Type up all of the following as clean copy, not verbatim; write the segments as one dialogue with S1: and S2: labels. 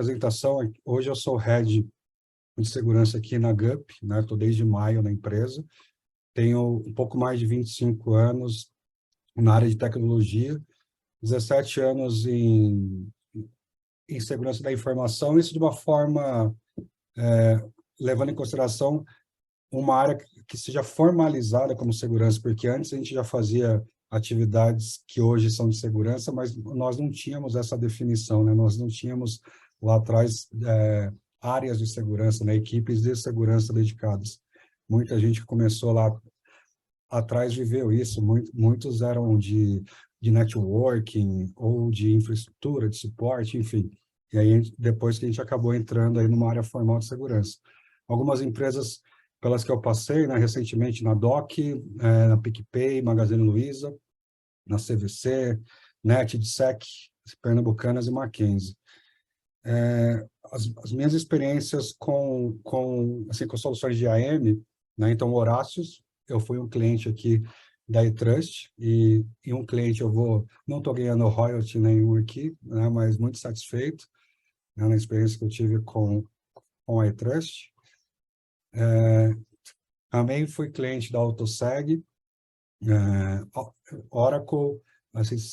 S1: apresentação, hoje eu sou Head de Segurança aqui na GUP, né? Estou desde maio na empresa, tenho um pouco mais de 25 anos na área de tecnologia, 17 anos em segurança da informação, isso de uma forma, levando em consideração uma área que seja formalizada como segurança, porque antes a gente já fazia atividades que hoje são de segurança, mas nós não tínhamos essa definição, né? Nós não tínhamos lá atrás áreas de segurança, né? Equipes de segurança dedicadas. Muita gente que começou lá atrás viveu isso, muitos eram de networking ou de infraestrutura, de suporte, enfim. E aí, depois que a gente acabou entrando aí numa área formal de segurança. Algumas empresas pelas que eu passei, né, recentemente na DOC, na PicPay, Magazine Luiza, na CVC, NetDsec, Pernambucanas e Mackenzie. As minhas experiências com soluções de IAM, né, então, Horácios, eu fui um cliente aqui da eTrust, e um cliente não estou ganhando royalty nenhum aqui, né, mas muito satisfeito, né, na experiência que eu tive com a eTrust. Também fui cliente da AutoSeg, Oracle,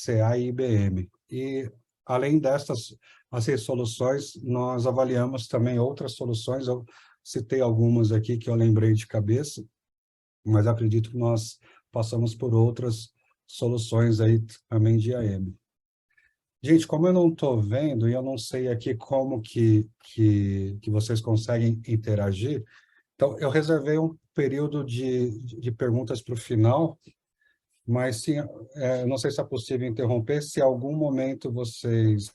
S1: CA e IBM. E, além dessas soluções, nós avaliamos também outras soluções. Eu citei algumas aqui que eu lembrei de cabeça, mas acredito que nós passamos por outras soluções aí também de IAM. Gente, como eu não estou vendo e eu não sei aqui como que vocês conseguem interagir, então eu reservei um período de perguntas para o final, mas eu não sei se é possível interromper. Se em algum momento vocês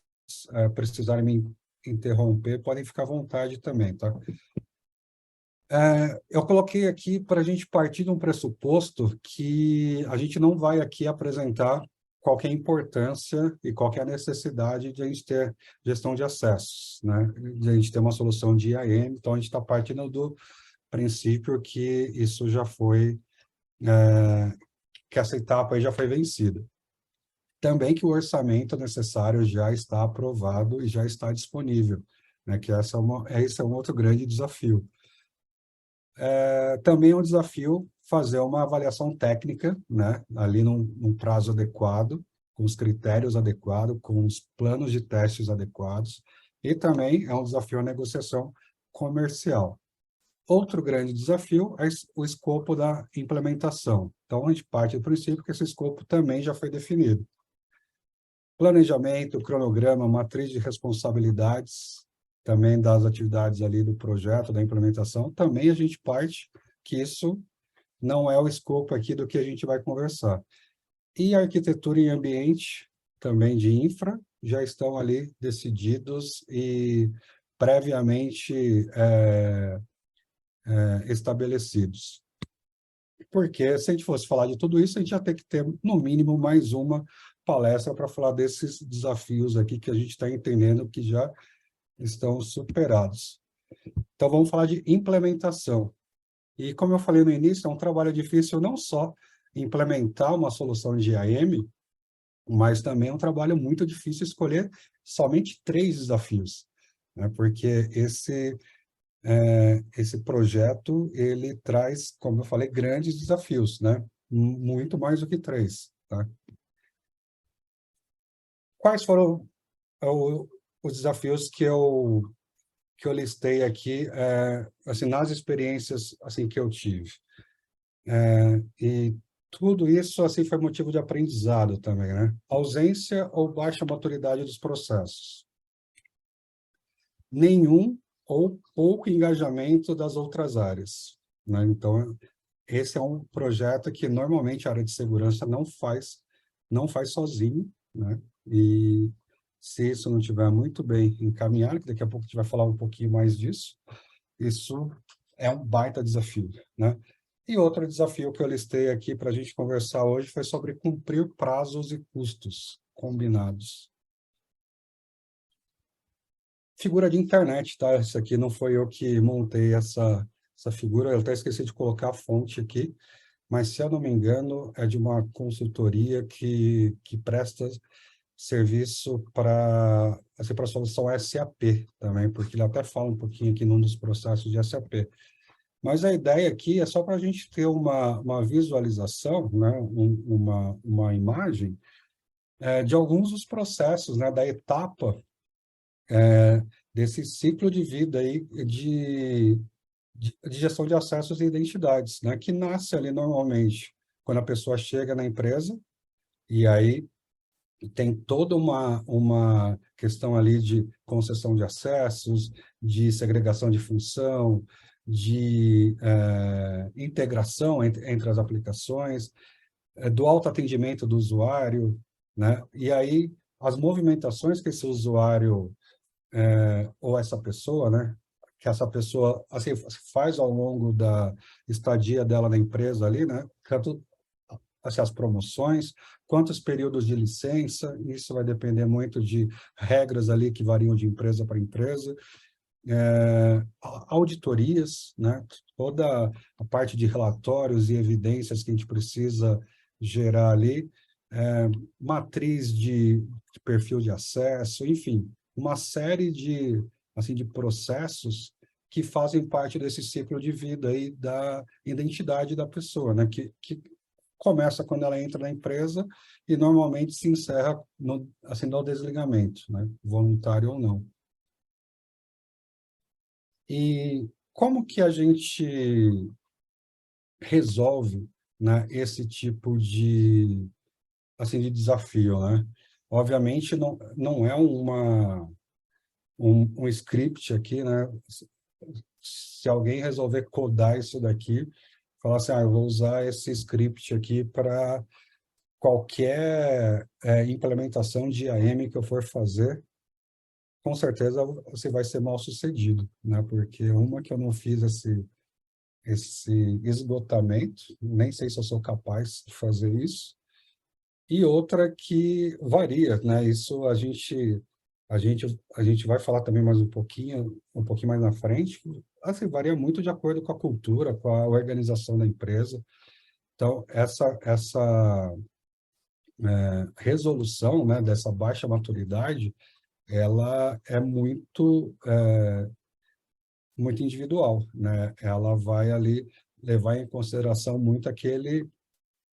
S1: precisarem me interromper, podem ficar à vontade também, tá? Eu coloquei aqui para a gente partir de um pressuposto que a gente não vai aqui apresentar qualquer importância e qualquer necessidade de a gente ter gestão de acessos, né? De a gente ter uma solução de IAM, então a gente está partindo do princípio que isso já foi, que essa etapa aí já foi vencida. Também que o orçamento necessário já está aprovado e já está disponível, né? Que esse é um outro grande desafio. Também é um desafio fazer uma avaliação técnica, né? Ali num prazo adequado, com os critérios adequados, com os planos de testes adequados, e também é um desafio a negociação comercial. Outro grande desafio é o escopo da implementação. Então, a gente parte do princípio que esse escopo também já foi definido. Planejamento, cronograma, matriz de responsabilidades, também das atividades ali do projeto, da implementação, também a gente parte que isso não é o escopo aqui do que a gente vai conversar. E a arquitetura e ambiente, também de infra, já estão ali decididos e previamente estabelecidos. Porque se a gente fosse falar de tudo isso, a gente ia ter que ter, no mínimo, mais uma palestra para falar desses desafios aqui que a gente está entendendo que já estão superados. Então, vamos falar de implementação. E, como eu falei no início, é um trabalho difícil não só implementar uma solução de IAM, mas também é um trabalho muito difícil escolher somente 3 desafios, né? Porque esse projeto, ele traz, como eu falei, grandes desafios, né? Muito mais do que 3, tá? Quais foram os desafios que eu listei aqui, assim, nas experiências assim, que eu tive? E tudo isso assim, foi motivo de aprendizado também, né? Ausência ou baixa maturidade dos processos. Nenhum ou pouco engajamento das outras áreas, né? Então, esse é um projeto que normalmente a área de segurança não faz sozinho, né? E se isso não estiver muito bem encaminhado, que daqui a pouco a gente vai falar um pouquinho mais disso, isso é um baita desafio, né? E outro desafio que eu listei aqui para a gente conversar hoje foi sobre cumprir prazos e custos combinados. Figura de internet, tá? Isso aqui não foi eu que montei essa figura, eu até esqueci de colocar a fonte aqui, mas, se eu não me engano, é de uma consultoria que presta serviço para assim, para a solução SAP também, porque ele até fala um pouquinho aqui num dos processos de SAP. Mas a ideia aqui é só para a gente ter uma visualização, né, uma imagem de alguns dos processos, né, da etapa desse ciclo de vida aí de gestão de acessos e identidades, né, que nasce ali normalmente quando a pessoa chega na empresa, e aí tem toda uma questão ali de concessão de acessos, de segregação de função, de integração entre as aplicações, do autoatendimento do usuário, né? E aí as movimentações que esse usuário ou essa pessoa, né? Que essa pessoa assim, faz ao longo da estadia dela na empresa ali, né? Tanto assim, as promoções, quantos períodos de licença, isso vai depender muito de regras ali que variam de empresa para empresa, auditorias, né? Toda a parte de relatórios e evidências que a gente precisa gerar ali, matriz de perfil de acesso, enfim, uma série assim, de processos que fazem parte desse ciclo de vida aí da identidade da pessoa, né? Que começa quando ela entra na empresa e normalmente se encerra assim, no desligamento, né? Voluntário ou não. E como que a gente resolve, né, esse tipo assim, de desafio, né? Obviamente, não é um script aqui, né? Se alguém resolver codar isso daqui, falar assim, eu vou usar esse script aqui para qualquer implementação de IAM que eu for fazer, com certeza você vai ser mal sucedido, né? Porque uma que eu não fiz esse esgotamento, nem sei se eu sou capaz de fazer isso, e outra que varia, né? Isso a gente vai falar também mais um pouquinho mais na frente, assim, varia muito de acordo com a cultura, com a organização da empresa. Então, essa resolução, né, dessa baixa maturidade, ela é muito individual, né? Ela vai ali levar em consideração muito aquele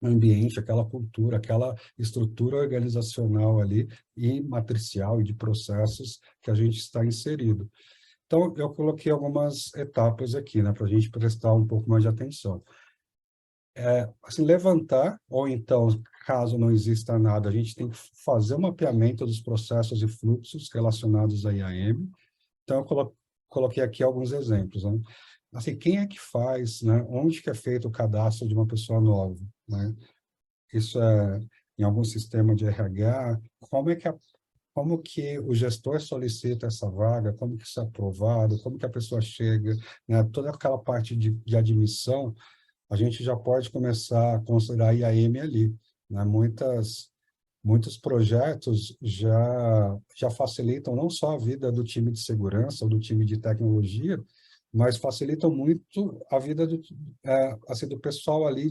S1: ambiente, aquela cultura, aquela estrutura organizacional ali e matricial e de processos que a gente está inserido. Então, eu coloquei algumas etapas aqui, né, para a gente prestar um pouco mais de atenção. Assim, levantar, ou então, caso não exista nada, a gente tem que fazer um mapeamento dos processos e fluxos relacionados à IAM. Então, eu coloquei aqui alguns exemplos, né? Assim, quem é que faz, né? Onde que é feito o cadastro de uma pessoa nova, né? Isso é em algum sistema de RH? Como que o gestor solicita essa vaga? Como que isso é aprovado? Como que a pessoa chega? Né? Toda aquela parte de admissão, a gente já pode começar a considerar a IAM ali, né? Muitos projetos já facilitam não só a vida do time de segurança ou do time de tecnologia, mas facilitam muito a vida assim, do pessoal ali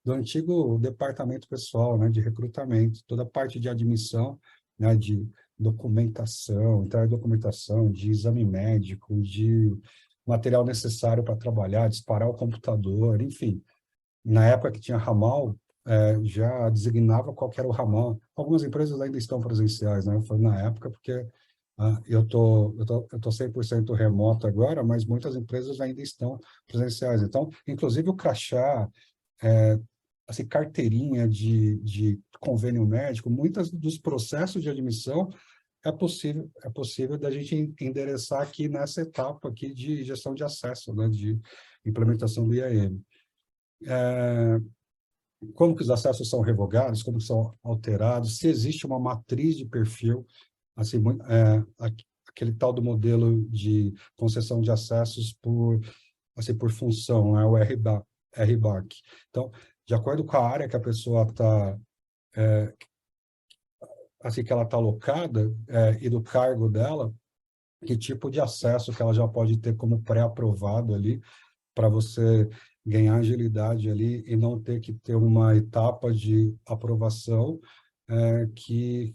S1: do antigo departamento pessoal, né, de recrutamento, toda a parte de admissão, né, de documentação, entrar em documentação, de exame médico, de material necessário para trabalhar, disparar o computador, enfim. Na época que tinha ramal, já designava qual que era o ramal. Algumas empresas ainda estão presenciais, né? Foi na época porque eu tô 100% remoto agora, mas muitas empresas ainda estão presenciais. Então, inclusive o crachá, assim, carteirinha de convênio médico, muitos dos processos de admissão é possível da gente endereçar aqui nessa etapa aqui de gestão de acesso, né? De implementação do IAM. Como que os acessos são revogados, como são alterados, se existe uma matriz de perfil, assim, aquele tal do modelo de concessão de acessos por função, né, o RBAC. Então, de acordo com a área que a pessoa está, assim, que ela está alocada, e do cargo dela, que tipo de acesso que ela já pode ter como pré-aprovado ali, para você ganhar agilidade ali e não ter que ter uma etapa de aprovação que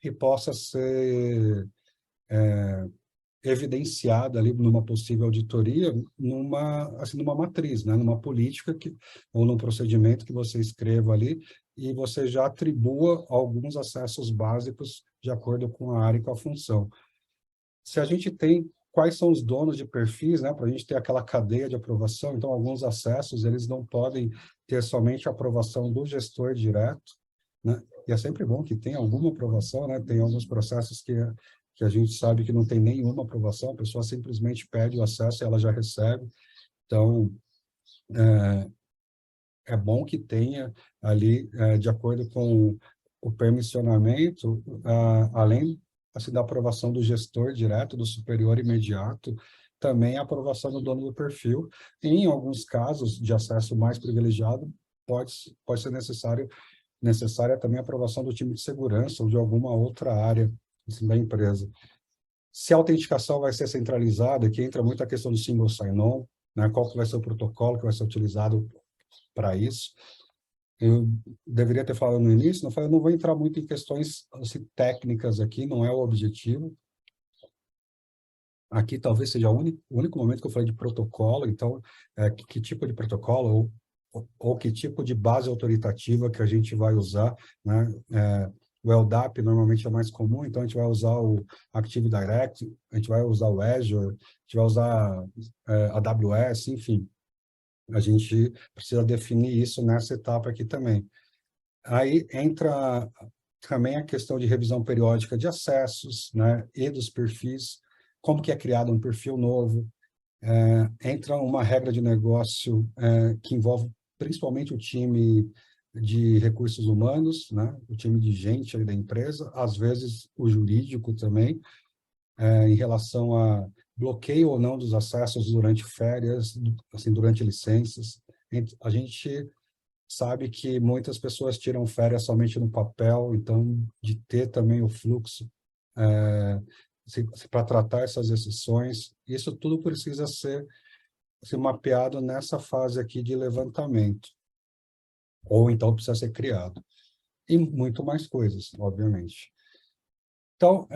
S1: que possa ser evidenciada ali numa possível auditoria, numa matriz, né? Numa política ou num procedimento que você escreva ali e você já atribua alguns acessos básicos de acordo com a área e com a função. Se a gente tem quais são os donos de perfis, né, para a gente ter aquela cadeia de aprovação, então alguns acessos eles não podem ter somente a aprovação do gestor direto, né? E é sempre bom que tenha alguma aprovação, né? Tem alguns processos que a gente sabe que não tem nenhuma aprovação, a pessoa simplesmente pede o acesso e ela já recebe. Então, é bom que tenha ali, de acordo com o permissionamento, além assim, da aprovação do gestor direto, do superior imediato, também a aprovação do dono do perfil. Em alguns casos de acesso mais privilegiado, pode ser necessária também a aprovação do time de segurança ou de alguma outra área assim, da empresa. Se a autenticação vai ser centralizada, aqui entra muito a questão do single sign-on, né? Qual que vai ser o protocolo que vai ser utilizado para isso. Eu deveria ter falado no início, eu não vou entrar muito em questões assim, técnicas aqui, não é o objetivo. Aqui talvez seja o único momento que eu falei de protocolo, então, que tipo de protocolo ou que tipo de base autoritativa que a gente vai usar, né? O LDAP normalmente é mais comum, então a gente vai usar o Active Directory, a gente vai usar o Azure, a gente vai usar a AWS, enfim. A gente precisa definir isso nessa etapa aqui também. Aí entra também a questão de revisão periódica de acessos, né, e dos perfis, como que é criado um perfil novo. Entra uma regra de negócio que envolve principalmente o time de recursos humanos, né, o time de gente ali da empresa, às vezes o jurídico também, em relação a bloqueio ou não dos acessos durante férias, assim, durante licenças. A gente sabe que muitas pessoas tiram férias somente no papel, então de ter também o fluxo para tratar essas exceções, isso tudo precisa ser mapeado nessa fase aqui de levantamento, ou então precisa ser criado. E muito mais coisas, obviamente. Então,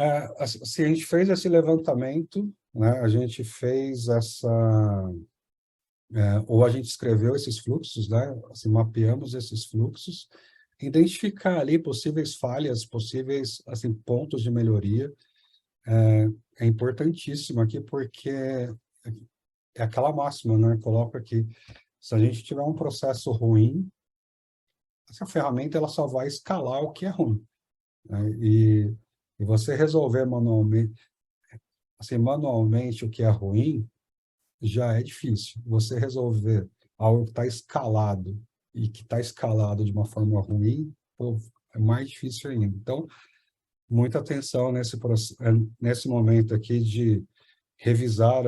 S1: se a gente fez esse levantamento, né, a gente fez ou a gente escreveu esses fluxos, né, assim, mapeamos esses fluxos, identificar ali possíveis falhas, possíveis assim, pontos de melhoria, é importantíssimo aqui, porque é aquela máxima, né, coloco aqui, se a gente tiver um processo ruim, essa ferramenta ela só vai escalar o que é ruim, né, e você resolver manualmente o que é ruim, já é difícil. Você resolver algo que está escalado e que está escalado de uma forma ruim, pô, é mais difícil ainda. Então, muita atenção nesse momento aqui de revisar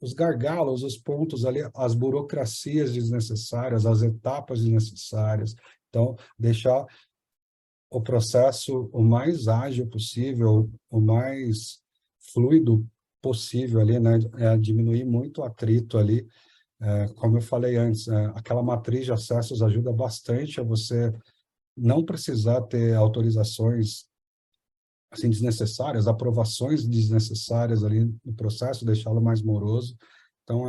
S1: os gargalos, os pontos ali, as burocracias desnecessárias, as etapas desnecessárias. Então, deixar o processo o mais ágil possível, o mais fluido possível ali, né? Diminuir muito o atrito ali. Como eu falei antes, aquela matriz de acessos ajuda bastante a você não precisar ter autorizações assim desnecessárias, aprovações desnecessárias ali no processo, deixá-lo mais moroso. Então,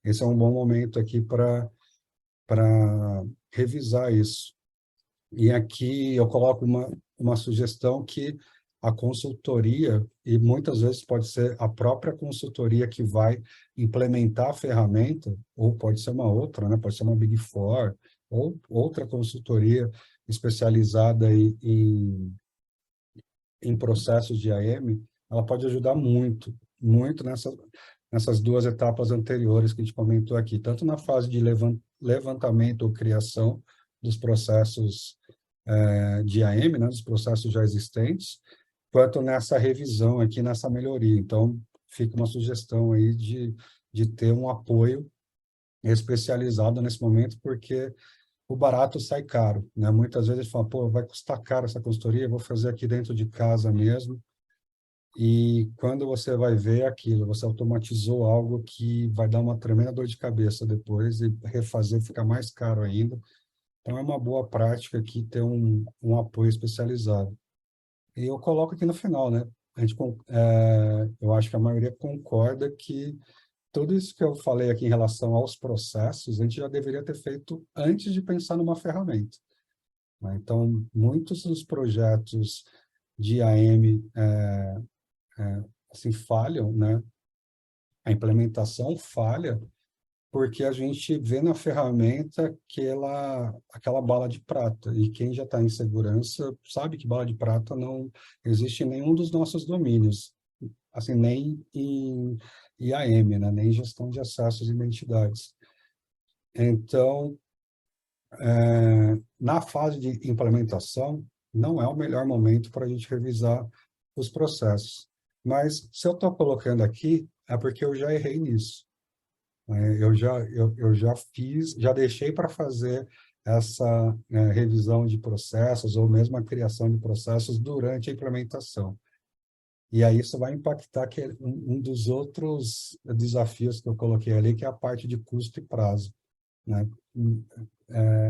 S1: esse é um bom momento aqui para revisar isso. E aqui eu coloco uma sugestão que a consultoria, e muitas vezes pode ser a própria consultoria que vai implementar a ferramenta, ou pode ser uma outra, né? Pode ser uma Big Four, ou outra consultoria especializada em processos de AM, ela pode ajudar muito, muito nessas duas etapas anteriores que a gente comentou aqui, tanto na fase de levantamento ou criação dos processos de AM, né, dos processos já existentes, quanto nessa revisão aqui, nessa melhoria. Então, fica uma sugestão aí de ter um apoio especializado nesse momento, porque o barato sai caro, né? Muitas vezes a gente fala, pô, vai custar caro essa consultoria, eu vou fazer aqui dentro de casa mesmo, e quando você vai ver aquilo, você automatizou algo que vai dar uma tremenda dor de cabeça depois, e refazer fica mais caro ainda. Então, é uma boa prática aqui ter um apoio especializado. E eu coloco aqui no final, né? Eu acho que a maioria concorda que tudo isso que eu falei aqui em relação aos processos, a gente já deveria ter feito antes de pensar numa ferramenta, né? Então, muitos dos projetos de IAM assim, falham, né? A implementação falha porque a gente vê na ferramenta aquela bala de prata. E quem já está em segurança sabe que bala de prata não existe em nenhum dos nossos domínios, assim, nem em IAM, né? Nem em gestão de acessos e identidades. Então, na fase de implementação, não é o melhor momento para a gente revisar os processos. Mas se eu estou colocando aqui, é porque eu já errei nisso. Eu já fiz, já deixei para fazer essa revisão de processos ou mesmo a criação de processos durante a implementação. E aí isso vai impactar que é um dos outros desafios que eu coloquei ali, que é a parte de custo e prazo, né?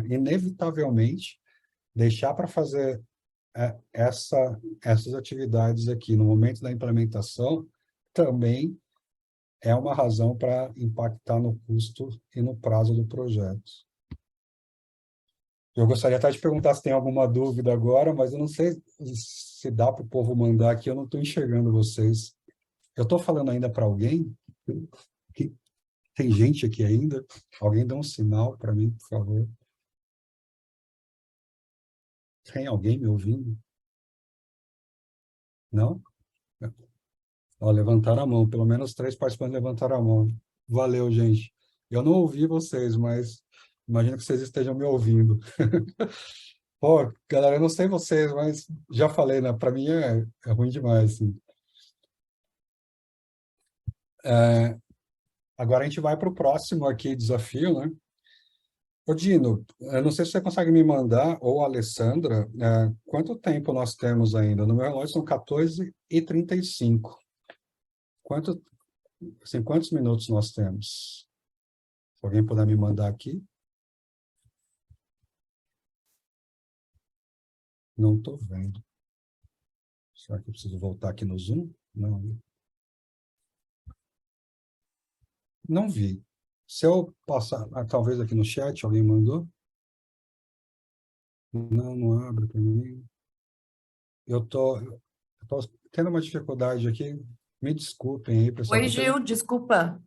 S1: Inevitavelmente, deixar para fazer essas atividades aqui no momento da implementação também é uma razão para impactar no custo e no prazo do projeto. Eu gostaria até de perguntar se tem alguma dúvida agora, mas eu não sei se dá para o povo mandar aqui, eu não estou enxergando vocês. Eu estou falando ainda para alguém? Tem gente aqui ainda? Alguém dá um sinal para mim, por favor. Tem alguém me ouvindo? Não? Ó, levantaram a mão, pelo menos 3 participantes levantaram a mão. Valeu, gente. Eu não ouvi vocês, mas imagino que vocês estejam me ouvindo. Pô, galera, eu não sei vocês, mas já falei, né? Para mim é ruim demais, assim. Agora a gente vai para o próximo aqui desafio, né? Ô, Dino, eu não sei se você consegue me mandar, ou a Alessandra, quanto tempo nós temos ainda? No meu relógio são 14h35. Quanto, assim, quantos minutos nós temos? Se alguém puder me mandar aqui. Não estou vendo. Será que eu preciso voltar aqui no Zoom? Não, né? Não vi. Se eu passar, talvez aqui no chat, alguém mandou? Não, não abre para mim. Eu tô tendo uma dificuldade aqui. Me desculpem aí, pessoal.
S2: Oi, Gil, desculpa.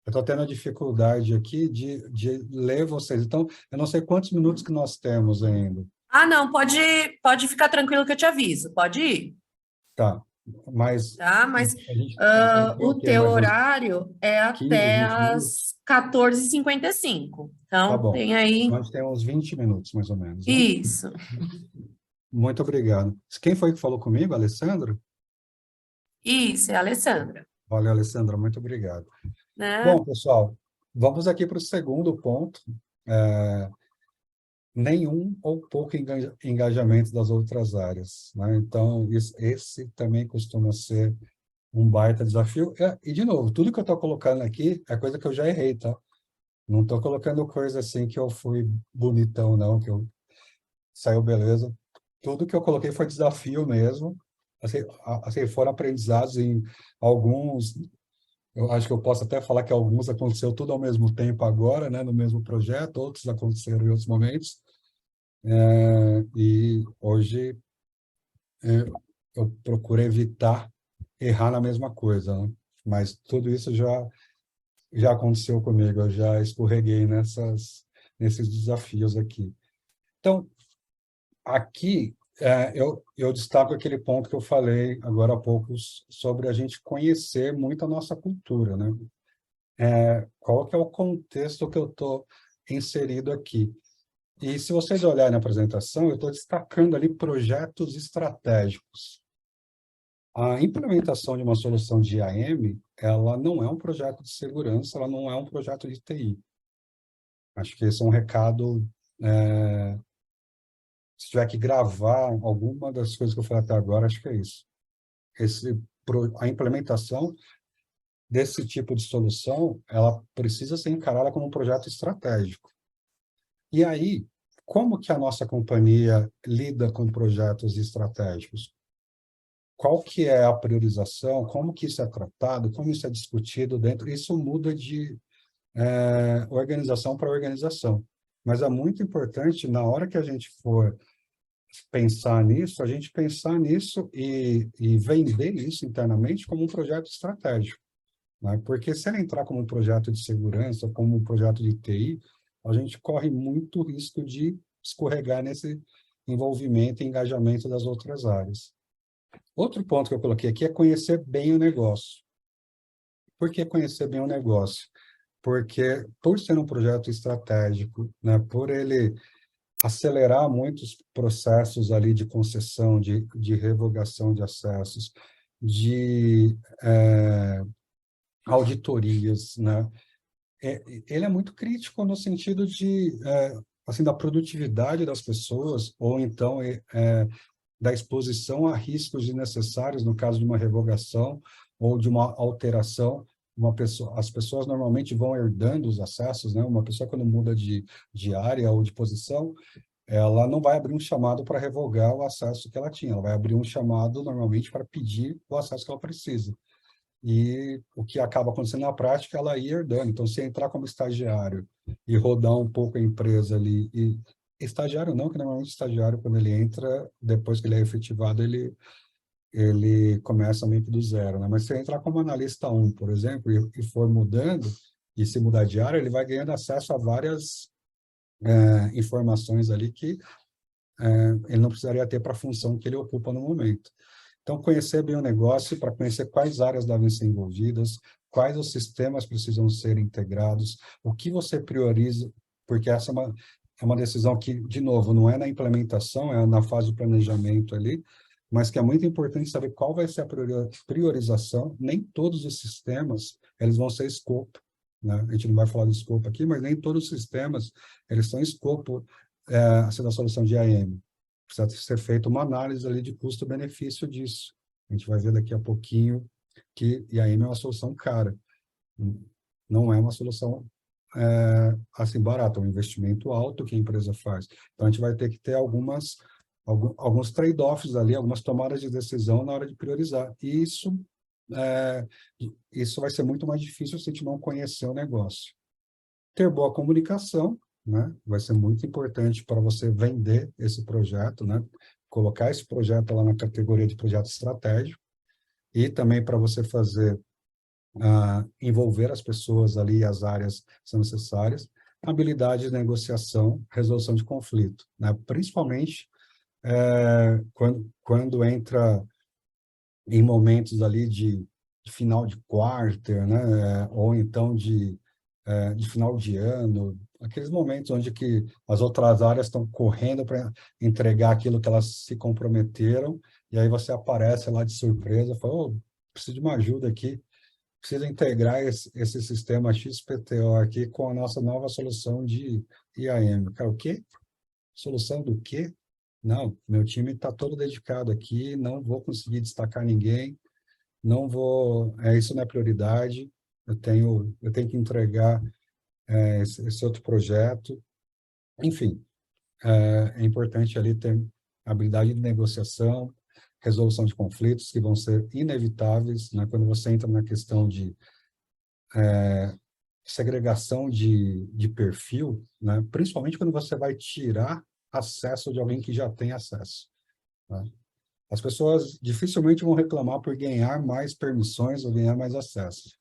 S1: Eu estou tendo a dificuldade aqui de ler vocês. Então, eu não sei quantos minutos que nós temos ainda.
S2: Ah, não, pode ficar tranquilo que eu te aviso. Pode ir,
S1: Tá. Mas
S2: tá? Mas
S1: a gente tem
S2: o
S1: o quê?
S2: teu
S1: Mais uns
S2: horário é
S1: 15,
S2: até
S1: 20 minutos?
S2: às 14h55.
S1: Tá
S2: Então,
S1: bom.
S2: tem aí.
S1: Nós temos uns 20 minutos, mais ou menos, né?
S2: Isso,
S1: Muito obrigado. Quem foi que falou comigo? Alessandro?
S2: isso, é a Alessandra,
S1: Valeu, Alessandra. Muito obrigado.
S2: né?
S1: Bom, pessoal, vamos aqui para o segundo ponto. Nenhum ou pouco engajamento das outras áreas, né? Então, esse também costuma ser um baita desafio. E, de novo, tudo que eu estou colocando aqui é coisa que eu já errei, tá? Não estou colocando coisa assim que eu fui bonitão, não, que eu saiu beleza. Tudo que eu coloquei foi desafio mesmo. Assim, foram aprendizados em alguns. Eu acho que eu posso até falar que alguns aconteceu tudo ao mesmo tempo agora, né, no mesmo projeto, outros aconteceram em outros momentos. E hoje eu procuro evitar errar na mesma coisa, né? Mas tudo isso já aconteceu comigo, eu já escorreguei nesses desafios aqui. Então, aqui eu destaco aquele ponto que eu falei agora há pouco sobre a gente conhecer muito a nossa cultura, né? Qual que é o contexto que eu estou inserido aqui? E se vocês olharem na apresentação, eu estou destacando ali projetos estratégicos. A implementação de uma solução de IAM, ela não é um projeto de segurança, ela não é um projeto de TI. Acho que esse é um recado, se tiver que gravar alguma das coisas que eu falei até agora, acho que é isso. A implementação desse tipo de solução, ela precisa ser encarada como um projeto estratégico. E aí, como que a nossa companhia lida com projetos estratégicos? Qual que é a priorização? Como que isso é tratado? Como isso é discutido dentro? Isso muda de organização para organização. Mas é muito importante, na hora que a gente for pensar nisso, a gente pensar nisso e vender isso internamente como um projeto estratégico, né? Porque se ele entrar como um projeto de segurança, como um projeto de TI, a gente corre muito risco de escorregar nesse envolvimento e engajamento das outras áreas. Outro ponto que eu coloquei aqui é conhecer bem o negócio. Por que conhecer bem o negócio? Porque, por ser um projeto estratégico, né, por ele acelerar muitos processos ali de concessão, de revogação de acessos, de auditorias, né? Ele é muito crítico no sentido de, assim, da produtividade das pessoas, ou então da exposição a riscos desnecessários, no caso de uma revogação ou de uma alteração. As pessoas normalmente vão herdando os acessos, né? Uma pessoa, quando muda de área ou de posição, ela não vai abrir um chamado para revogar o acesso que ela tinha, ela vai abrir um chamado, normalmente, para pedir o acesso que ela precisa. E o que acaba acontecendo na prática, ela ir herdando. Então, se entrar como estagiário e rodar um pouco a empresa ali, e estagiário não, que normalmente estagiário, quando ele entra, depois que ele é efetivado, ele começa meio que do zero, né? Mas se entrar como analista 1, por exemplo, e for mudando, e se mudar de área, ele vai ganhando acesso a várias informações ali que ele não precisaria ter para a função que ele ocupa no momento. Então, conhecer bem o negócio para conhecer quais áreas devem ser envolvidas, quais os sistemas precisam ser integrados, o que você prioriza, porque essa é uma decisão que, de novo, não é na implementação, é na fase de planejamento ali, mas que é muito importante saber qual vai ser a priorização. Nem todos os sistemas eles vão ser escopo, né? A gente não vai falar de escopo aqui, mas nem todos os sistemas eles são escopo assim, da solução de IAM. Precisa ser feita uma análise ali de custo-benefício disso. A gente vai ver daqui a pouquinho que IAM é uma solução cara. Não é uma solução assim barata, é um investimento alto que a empresa faz. Então, a gente vai ter que ter alguns trade-offs ali, algumas tomadas de decisão na hora de priorizar. E isso vai ser muito mais difícil se a gente não conhecer o negócio. Ter boa comunicação, né? Vai ser muito importante para você vender esse projeto, né? Colocar esse projeto lá na categoria de projeto estratégico e também para você fazer, envolver as pessoas ali, as áreas que são necessárias, habilidade de negociação, resolução de conflito, né? Principalmente quando entra em momentos ali de final de quarter, né? Ou então de final de ano, aqueles momentos onde que as outras áreas estão correndo para entregar aquilo que elas se comprometeram, e aí você aparece lá de surpresa, fala, oh, preciso de uma ajuda aqui, preciso integrar esse sistema XPTO aqui com a nossa nova solução de IAM. Cara, o quê? Solução do quê? Não, meu time está todo dedicado aqui, não vou conseguir destacar ninguém, não vou, isso não é prioridade, eu tenho que entregar esse outro projeto. Enfim, é importante ali ter habilidade de negociação, resolução de conflitos que vão ser inevitáveis, né? Quando você entra na questão de segregação de perfil, né? Principalmente quando você vai tirar acesso de alguém que já tem acesso, né? As pessoas dificilmente vão reclamar por ganhar mais permissões ou ganhar mais acesso.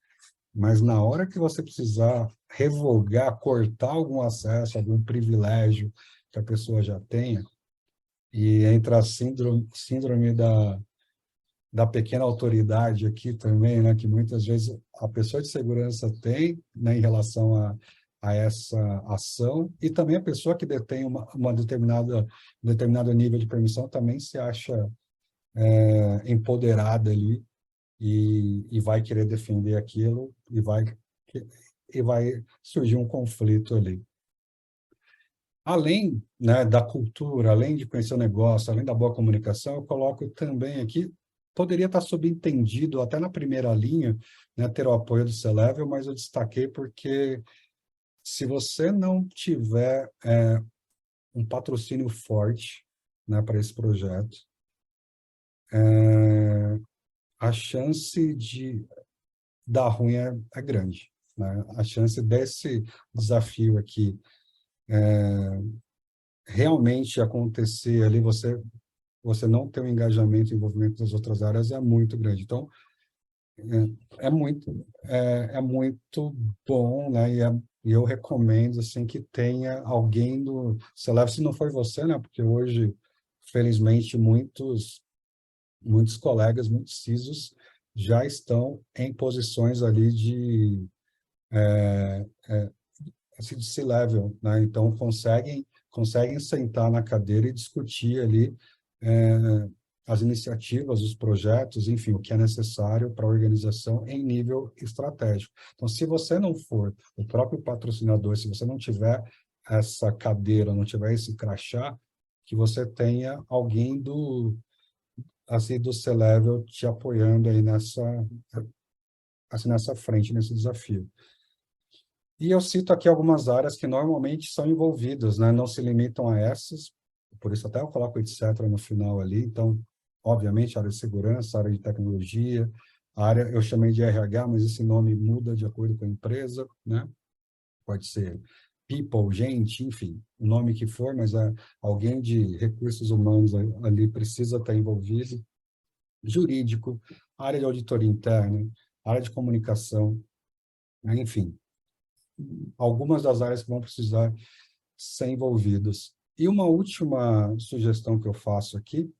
S1: Mas na hora que você precisar revogar, cortar algum acesso, algum privilégio que a pessoa já tenha, e entra a síndrome da pequena autoridade aqui também, né, que muitas vezes a pessoa de segurança tem, né, em relação a essa ação, e também a pessoa que detém uma determinado nível de permissão também se acha empoderada ali e vai querer defender aquilo e vai surgir um conflito ali. Além, né, da cultura, além de conhecer o negócio, além da boa comunicação, eu coloco também aqui, poderia estar subentendido até na primeira linha, né, ter o apoio do C-Level, mas eu destaquei porque se você não tiver um patrocínio forte, né, para esse projeto. A chance de dar ruim é grande, né? A chance desse desafio aqui realmente acontecer ali, você não ter um engajamento e envolvimento das outras áreas é muito grande. Então, é muito bom, né? E eu recomendo assim que tenha alguém do Celeb, se não for você, né? Porque hoje, felizmente, muitos colegas, muitos CISOs já estão em posições ali de C-level, né? Então conseguem sentar na cadeira e discutir ali as iniciativas, os projetos, enfim, o que é necessário para a organização em nível estratégico. Então, se você não for o próprio patrocinador, se você não tiver essa cadeira, não tiver esse crachá, que você tenha alguém do C-level te apoiando aí nessa frente, nesse desafio. E eu cito aqui algumas áreas que normalmente são envolvidas, né? Não se limitam a essas, por isso até eu coloco etc. no final ali. Então, obviamente, área de segurança, área de tecnologia, área, eu chamei de RH, mas esse nome muda de acordo com a empresa, né? Pode ser people, gente, enfim, o nome que for, mas alguém de recursos humanos ali precisa estar envolvido. Jurídico, área de auditoria interna, área de comunicação, né? Enfim, algumas das áreas que vão precisar ser envolvidas. E uma última sugestão que eu faço aqui,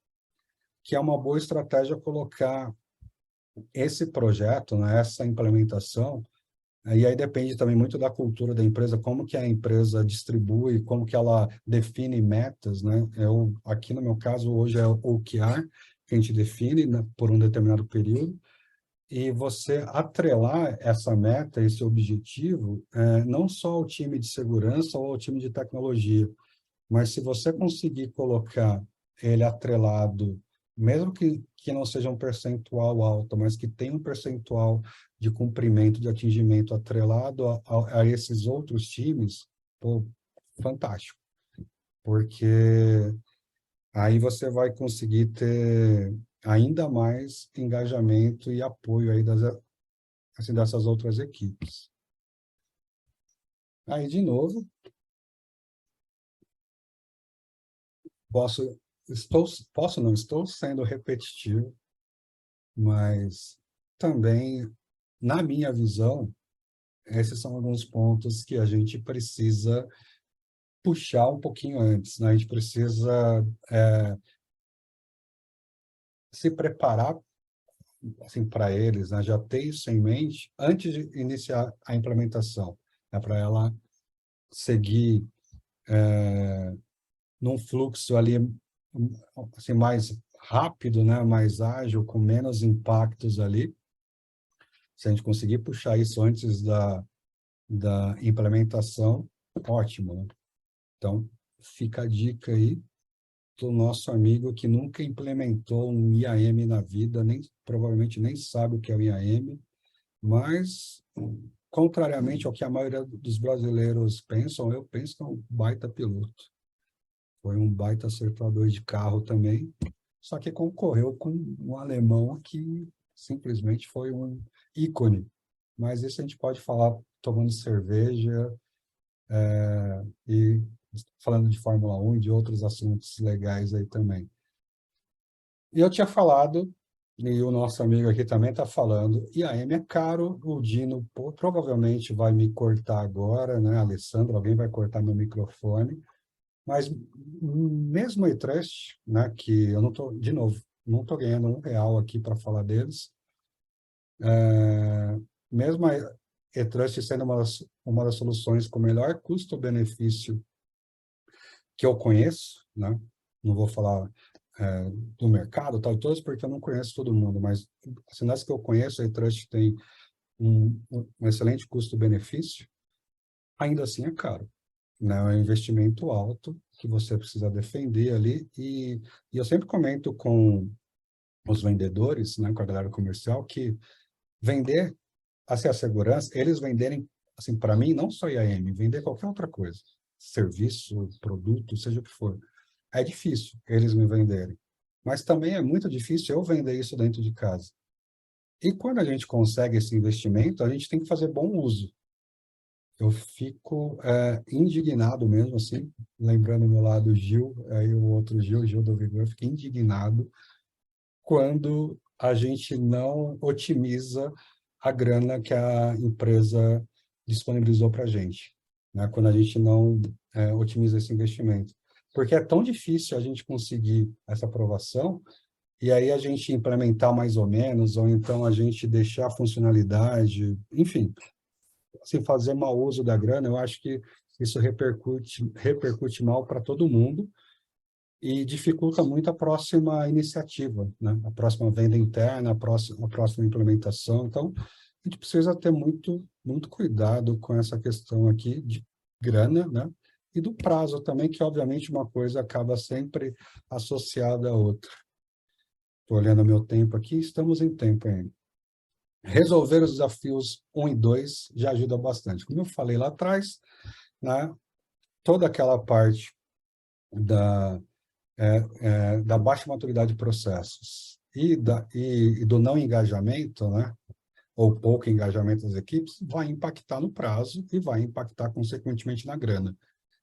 S1: que é uma boa estratégia colocar esse projeto, né, essa implementação, e aí depende também muito da cultura da empresa, como que a empresa distribui, como que ela define metas, né? Aqui no meu caso, hoje é o OKR, que a gente define, né, por um determinado período, e você atrelar essa meta, esse objetivo, não só ao time de segurança ou ao time de tecnologia, mas se você conseguir colocar ele atrelado, mesmo que não seja um percentual alto, mas que tenha um percentual de cumprimento, de atingimento atrelado a esses outros times, pô, fantástico. Porque aí você vai conseguir ter ainda mais engajamento e apoio aí dessas outras equipes. Aí, de novo, estou sendo repetitivo, mas também, na minha visão, esses são alguns pontos que a gente precisa puxar um pouquinho antes, né? A gente precisa se preparar assim, para eles, né? Já ter isso em mente antes de iniciar a implementação, né? Para ela seguir num fluxo ali assim, mais rápido, né? Mais ágil, com menos impactos ali. Se a gente conseguir puxar isso antes da implementação, ótimo, né? Então, fica a dica aí do nosso amigo que nunca implementou um IAM na vida, provavelmente nem sabe o que é o IAM, mas, contrariamente ao que a maioria dos brasileiros pensam, eu penso que é um baita piloto. Foi um baita acertador de carro também, só que concorreu com um alemão que simplesmente foi um ícone. Mas isso a gente pode falar tomando cerveja e falando de Fórmula 1 e de outros assuntos legais aí também. E eu tinha falado, e o nosso amigo aqui também está falando, IAM é caro, o Dino provavelmente vai me cortar agora, né, Alessandro? Alguém vai cortar meu microfone, mas mesmo a iTrust, né, que eu não estou, de novo, não estou ganhando R$1 aqui para falar deles, mesmo a iTrust sendo uma das soluções com melhor custo-benefício que eu conheço, né? Não vou falar do mercado, tal, todos, porque eu não conheço todo mundo, mas assim, nas que eu conheço, a iTrust tem um excelente custo-benefício, ainda assim é caro, né? É um investimento alto que você precisa defender ali, e eu sempre comento com os vendedores, né, com a galera comercial, que vender assim, a segurança, eles venderem, assim, para mim, não só IAM, vender qualquer outra coisa. serviço, produto, seja o que for. É difícil eles me venderem, mas também é muito difícil eu vender isso dentro de casa. E quando a gente consegue esse investimento, a gente tem que fazer bom uso. Eu fico indignado mesmo, assim, lembrando meu lado Gil, aí o outro Gil, Gil do Vigor, eu fico indignado quando a gente não otimiza a grana que a empresa disponibilizou para a gente, né? Quando a gente não otimiza esse investimento. Porque é tão difícil a gente conseguir essa aprovação, e aí a gente implementar mais ou menos, ou então a gente deixar a funcionalidade, enfim, assim, fazer mau uso da grana, eu acho que isso repercute mal para todo mundo e dificulta muito a próxima iniciativa, né? A próxima venda interna, a próxima implementação. Então, a gente precisa ter muito cuidado com essa questão aqui de grana, né? E do prazo também, que obviamente uma coisa acaba sempre associada à outra. Estou olhando o meu tempo aqui, estamos em tempo ainda. Resolver os desafios 1 e 2 já ajuda bastante. Como eu falei lá atrás, né, toda aquela parte da, da baixa maturidade de processos e do não engajamento, né, ou pouco engajamento das equipes, vai impactar no prazo e vai impactar, consequentemente, na grana.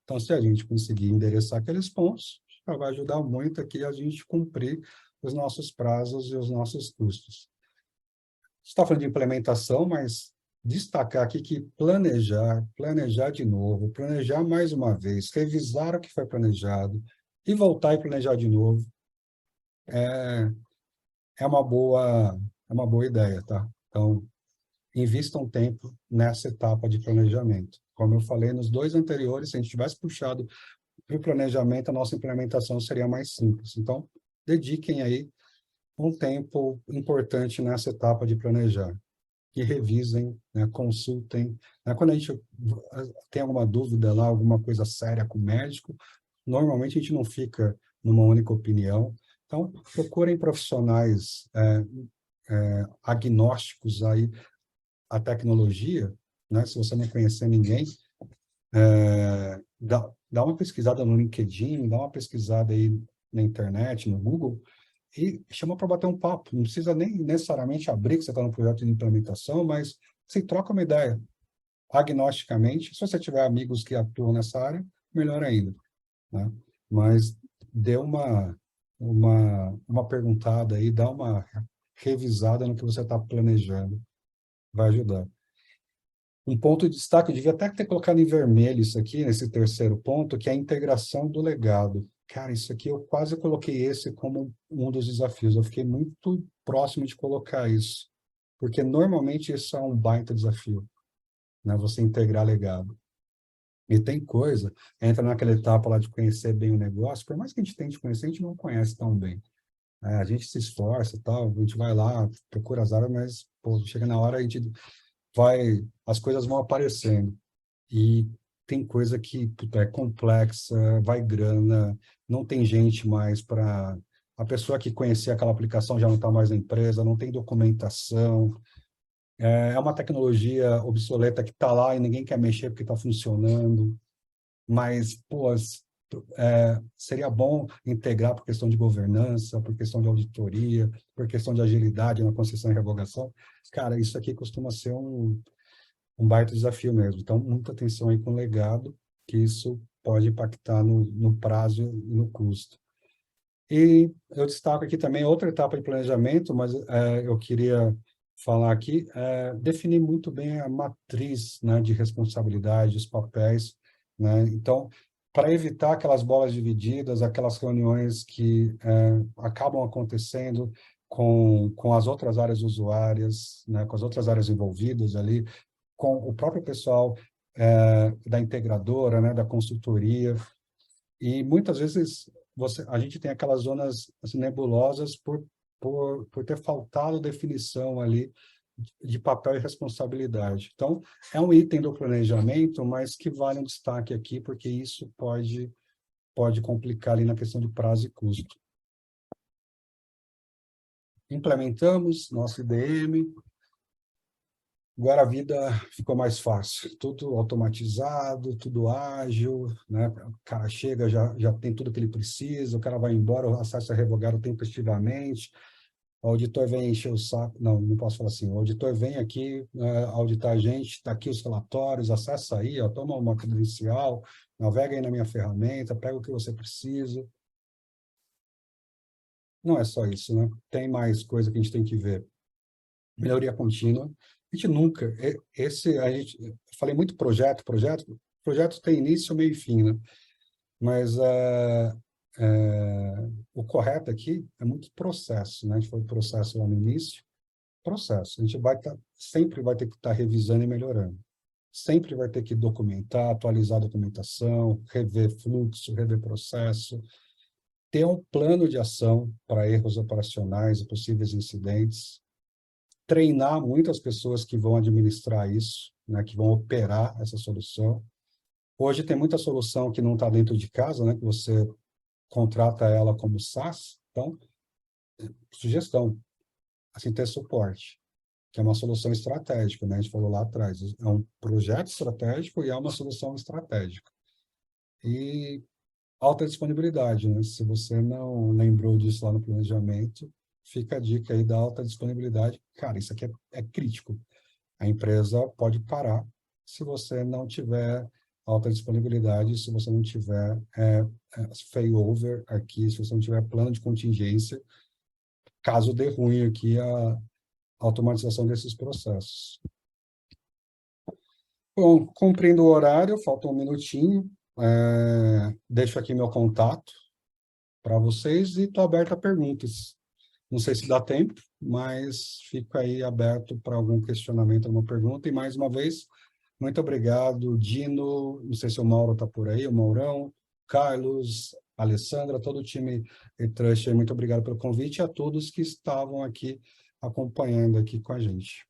S1: Então, se a gente conseguir endereçar aqueles pontos, já vai ajudar muito aqui a gente cumprir os nossos prazos e os nossos custos. Está falando de implementação, mas destacar aqui que planejar de novo, planejar mais uma vez, revisar o que foi planejado e voltar e planejar de novo é, é uma boa ideia, tá? Então, invistam tempo nessa etapa de planejamento. Como eu falei nos dois anteriores, se a gente tivesse puxado para o planejamento, a nossa implementação seria mais simples. Então, dediquem aí um tempo importante nessa etapa de planejar. Que revisem, né, consultem. Né? Quando a gente tem alguma dúvida lá, alguma coisa séria com o médico, normalmente a gente não fica numa única opinião. Então, procurem profissionais agnósticos aí à tecnologia, né? Se você não conhecer ninguém, dá uma pesquisada no LinkedIn, dá uma pesquisada aí na internet, no Google, e chama para bater um papo. Não precisa nem necessariamente abrir que você está no projeto de implementação, mas se troca uma ideia agnosticamente. Se você tiver amigos que atuam nessa área, melhor ainda, né? Mas dê uma perguntada aí, dá uma revisada no que você está planejando. Vai ajudar. Um ponto de destaque, eu devia até ter colocado em vermelho isso aqui, nesse terceiro ponto, que é a integração do legado. Cara, isso aqui eu quase coloquei esse como um dos desafios. Eu fiquei muito próximo de colocar isso, porque normalmente isso é um baita desafio, né? Você integrar legado. E tem coisa, entra naquela etapa lá de conhecer bem o negócio, por mais que a gente tente conhecer, a gente não conhece tão bem. A gente se esforça e tal, a gente vai lá, procura as áreas, mas pô, chega na hora a gente as coisas vão aparecendo. E tem coisa que puta, é complexa, vai grana, não tem gente mais para... A pessoa que conhecia aquela aplicação já não está mais na empresa, não tem documentação, é uma tecnologia obsoleta que está lá e ninguém quer mexer porque está funcionando, mas, pô, seria bom integrar por questão de governança, por questão de auditoria, por questão de agilidade na concessão e revogação. Cara, isso aqui costuma ser um baita desafio mesmo. Então, muita atenção aí com o legado, que isso pode impactar no prazo e no custo. E eu destaco aqui também outra etapa de planejamento, mas eu queria falar aqui, definir muito bem a matriz, né, de responsabilidade, os papéis, né? Então, para evitar aquelas bolas divididas, aquelas reuniões que acabam acontecendo com as outras áreas usuárias, né, com as outras áreas envolvidas ali, com o próprio pessoal da integradora, né, da consultoria, e muitas vezes a gente tem aquelas zonas assim, nebulosas por ter faltado definição ali de papel e responsabilidade. Então, é um item do planejamento, mas que vale um destaque aqui, porque isso pode complicar ali na questão de prazo e custo. Implementamos nosso IDM, Agora a vida ficou mais fácil, tudo automatizado, tudo ágil, né? O cara chega, já tem tudo que ele precisa, o cara vai embora, o acesso é revogado tempestivamente, o auditor vem encher o saco, não posso falar assim, o auditor vem aqui auditar a gente, está aqui os relatórios, acessa aí, ó, toma uma credencial, navega aí na minha ferramenta, pega o que você precisa. Não é só isso, né? Tem mais coisa que a gente tem que ver. Melhoria contínua. A gente nunca, eu falei muito projeto tem início, meio e fim, né? Mas o correto aqui é muito processo, né? A gente falou processo lá no início, processo. A gente sempre vai ter que estar revisando e melhorando. Sempre vai ter que documentar, atualizar a documentação, rever fluxo, rever processo, ter um plano de ação para erros operacionais e possíveis incidentes, treinar muitas pessoas que vão administrar isso, né, que vão operar essa solução. Hoje tem muita solução que não está dentro de casa, né, que você contrata ela como SaaS. Então, sugestão, assim, ter suporte, que é uma solução estratégica, né? A gente falou lá atrás, é um projeto estratégico e é uma solução estratégica. E alta disponibilidade, né? Se você não lembrou disso lá no planejamento, fica a dica aí da alta disponibilidade. Cara, isso aqui é crítico. A empresa pode parar se você não tiver alta disponibilidade, se você não tiver failover aqui, se você não tiver plano de contingência, caso dê ruim aqui a automatização desses processos. Bom, cumprindo o horário, falta um minutinho, deixo aqui meu contato para vocês e estou aberto a perguntas. Não sei se dá tempo, mas fico aí aberto para algum questionamento, alguma pergunta. E mais uma vez, muito obrigado, Dino, não sei se o Mauro está por aí, o Maurão, Carlos, Alessandra, todo o time eTrust, muito obrigado pelo convite e a todos que estavam aqui acompanhando aqui com a gente.